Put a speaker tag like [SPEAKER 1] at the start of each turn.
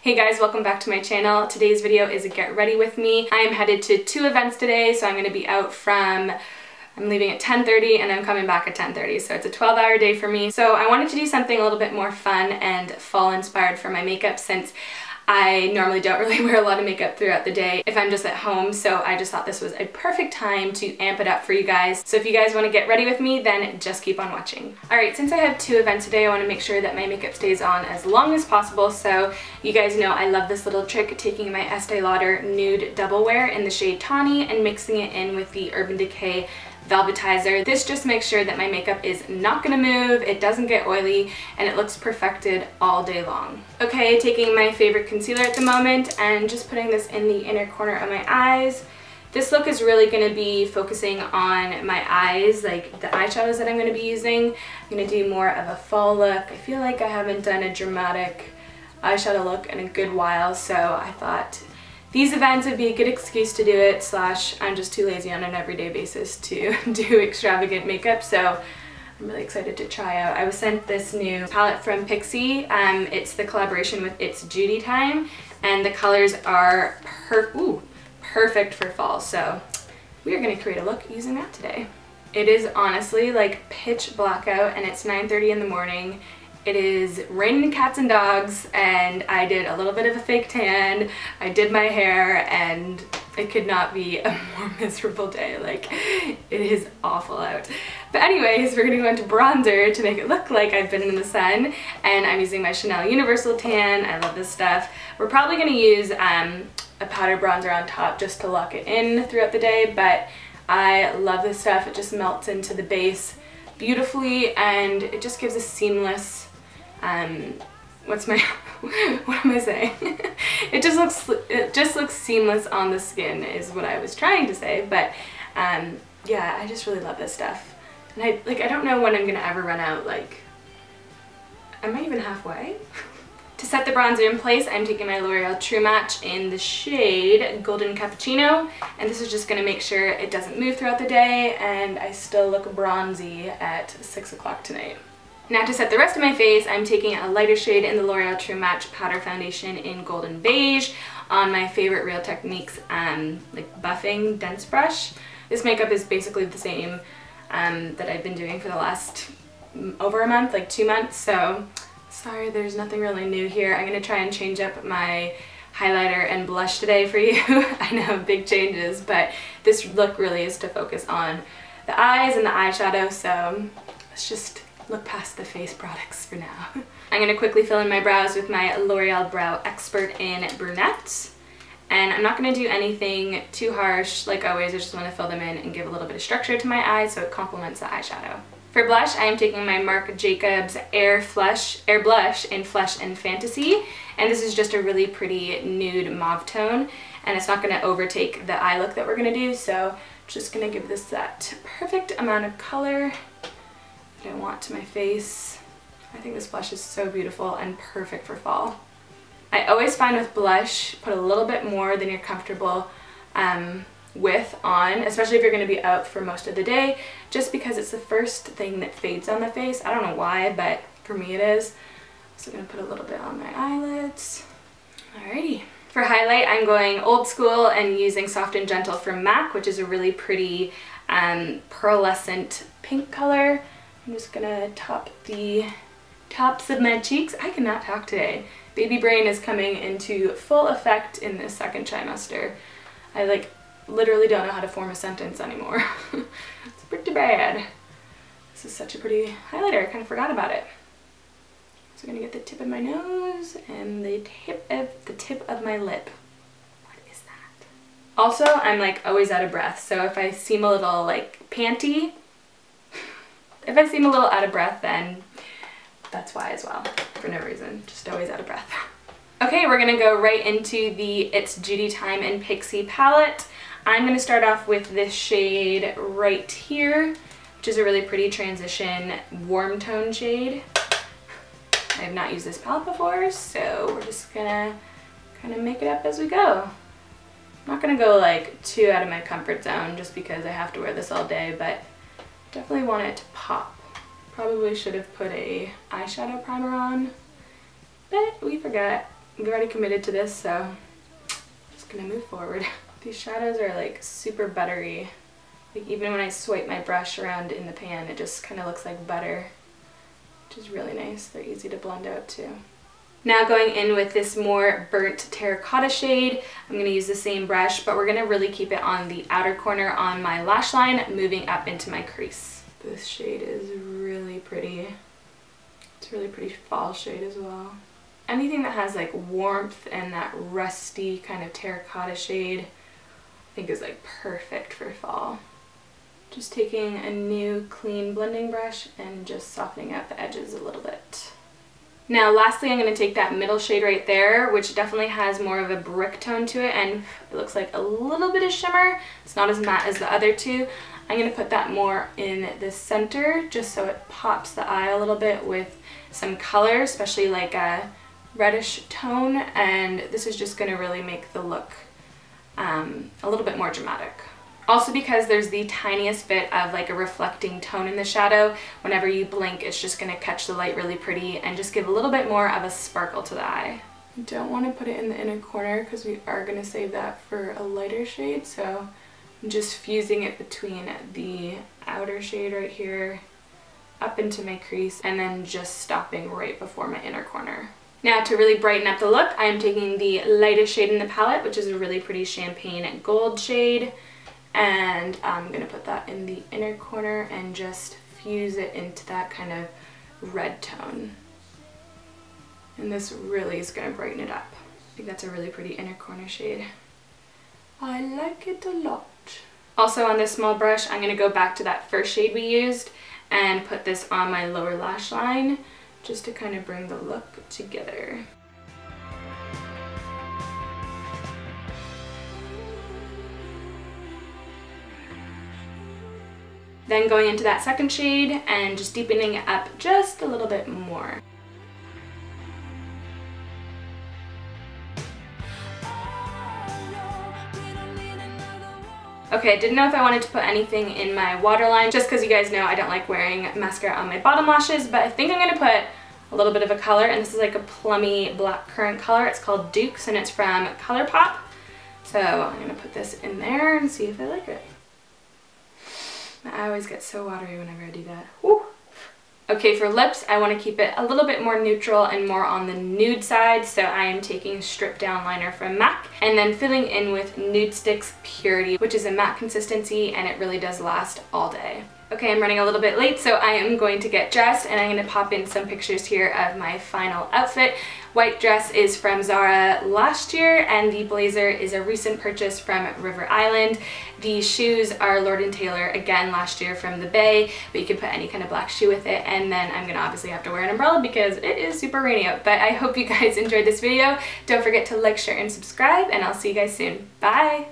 [SPEAKER 1] Hey guys, welcome back to my channel. Today's video is a get ready with me. I am headed to 2 events today, so I'm going to be out from, I'm leaving at 10:30 and I'm coming back at 10:30, so it's a 12-hour day for me. So I wanted to do something a little bit more fun and fall inspired for my makeup, since I normally don't really wear a lot of makeup throughout the day if I'm just at home, so I just thought this was a perfect time to amp it up for you guys. So if you guys want to get ready with me, then just keep on watching. Alright, since I have 2 events today, I want to make sure that my makeup stays on as long as possible, so you guys know I love this little trick, taking my Estee Lauder Nude Double Wear in the shade Tawny and mixing it in with the Urban Decay Velvetizer. This just makes sure that my makeup is not gonna move, it doesn't get oily, and it looks perfected all day long. Okay, taking my favorite concealer at the moment and just putting this in the inner corner of my eyes. This look is really gonna be focusing on my eyes, like the eyeshadows that I'm gonna be using. I'm gonna do more of a fall look. I feel like I haven't done a dramatic eyeshadow look in a good while, so I thought these events would be a good excuse to do it, slash I'm just too lazy on an everyday basis to do extravagant makeup, so I'm really excited to try out. I was sent this new palette from Pixi. It's the collaboration with It's Judy Time, and the colors are perfect for fall, so we are going to create a look using that today. It is honestly like pitch black out and it's 9:30 in the morning. It is raining cats and dogs, and I did a little bit of a fake tan. I did my hair, and it could not be a more miserable day. Like, it is awful out. But anyways, we're gonna go into bronzer to make it look like I've been in the sun, and I'm using my Chanel Universal Tan. I love this stuff. We're probably gonna use a powder bronzer on top just to lock it in throughout the day, but I love this stuff. It just melts into the base beautifully, and it just gives a seamless what am I saying? It just looks seamless on the skin is what I was trying to say, but yeah, I just really love this stuff. And I don't know when I'm gonna ever run out. Like, am I even halfway? To set the bronzer in place, I'm taking my L'Oreal True Match in the shade Golden Cappuccino, and this is just gonna make sure it doesn't move throughout the day and I still look bronzy at 6 o'clock tonight. Now to set the rest of my face, I'm taking a lighter shade in the L'Oreal True Match Powder Foundation in Golden Beige on my favorite Real Techniques like buffing dense brush. This makeup is basically the same that I've been doing for the last over a month, like 2 months, so sorry there's nothing really new here. I'm going to try and change up my highlighter and blush today for you. I know, big changes, but this look really is to focus on the eyes and the eyeshadow, so let's just look past the face products for now. I'm going to quickly fill in my brows with my L'Oreal Brow Expert in Brunette. And I'm not going to do anything too harsh. Like always, I just want to fill them in and give a little bit of structure to my eyes so it complements the eyeshadow. For blush, I am taking my Marc Jacobs Air Blush in Flesh and Fantasy. And this is just a really pretty nude mauve tone. And it's not going to overtake the eye look that we're going to do, so I'm just going to give this that perfect amount of color I want to my face. I think this blush is so beautiful and perfect for fall. I always find with blush, put a little bit more than you're comfortable with on, especially if you're going to be out for most of the day, just because it's the first thing that fades on the face. I don't know why, but for me it is. So I'm going to put a little bit on my eyelids. Alrighty. For highlight, I'm going old school and using Soft and Gentle from MAC, which is a really pretty pearlescent pink color. I'm just gonna top the tops of my cheeks. I cannot talk today. Baby brain is coming into full effect in this second trimester. I like literally don't know how to form a sentence anymore. It's pretty bad. This is such a pretty highlighter. I kind of forgot about it. So I'm gonna get the tip of my nose and the tip of my lip. What is that? Also, I'm like always out of breath, so if I seem a little like panty, if I seem a little out of breath, then that's why as well, for no reason, just always out of breath. Okay, we're gonna go right into the It's Judy Time and Pixi palette. I'm gonna start off with this shade right here, which is a really pretty transition warm tone shade. I have not used this palette before, so we're just gonna kind of make it up as we go. I'm not gonna go like too out of my comfort zone just because I have to wear this all day, but definitely want it to pop. Probably should have put a eyeshadow primer on, but we forgot. we've already committed to this, so I'm just gonna move forward. These shadows are like super buttery. Like even when I swipe my brush around in the pan, it just kind of looks like butter, which is really nice. They're easy to blend out too. Now going in with this more burnt terracotta shade, I'm going to use the same brush, but we're going to really keep it on the outer corner on my lash line, moving up into my crease. This shade is really pretty. It's a really pretty fall shade as well. Anything that has like warmth and that rusty kind of terracotta shade, I think is like perfect for fall. Just taking a new clean blending brush and just softening out the edges a little bit. Now lastly, I'm going to take that middle shade right there, which definitely has more of a brick tone to it, and it looks like a little bit of shimmer. It's not as matte as the other two. I'm going to put that more in the center just so it pops the eye a little bit with some color, especially like a reddish tone, and this is just going to really make the look a little bit more dramatic. Also, because there's the tiniest bit of like a reflecting tone in the shadow, whenever you blink it's just going to catch the light really pretty and just give a little bit more of a sparkle to the eye. I don't want to put it in the inner corner because we are going to save that for a lighter shade, so I'm just fusing it between the outer shade right here up into my crease and then just stopping right before my inner corner. Now to really brighten up the look, I am taking the lightest shade in the palette, which is a really pretty champagne gold shade, and I'm going to put that in the inner corner and just fuse it into that kind of red tone. And this really is going to brighten it up. I think that's a really pretty inner corner shade. I like it a lot. Also on this small brush, I'm going to go back to that first shade we used and put this on my lower lash line just to kind of bring the look together. Then going into that second shade and just deepening it up just a little bit more. Okay, I didn't know if I wanted to put anything in my waterline, just because you guys know I don't like wearing mascara on my bottom lashes, but I think I'm going to put a little bit of a color, and this is like a plummy black currant color. It's called Dukes and it's from ColourPop. So I'm going to put this in there and see if I like it. I always get so watery whenever I do that. Woo. Okay, for lips, I want to keep it a little bit more neutral and more on the nude side, so I am taking Strip Down Liner from MAC and then filling in with Nude Sticks Purity, which is a matte consistency and it really does last all day. Okay, I'm running a little bit late, so I am going to get dressed and I'm going to pop in some pictures here of my final outfit. White dress is from Zara last year and the blazer is a recent purchase from River Island. The shoes are Lord & Taylor, again last year from the Bay, but you can put any kind of black shoe with it, and then I'm going to obviously have to wear an umbrella because it is super rainy out. But I hope you guys enjoyed this video. Don't forget to like, share, and subscribe, and I'll see you guys soon. Bye!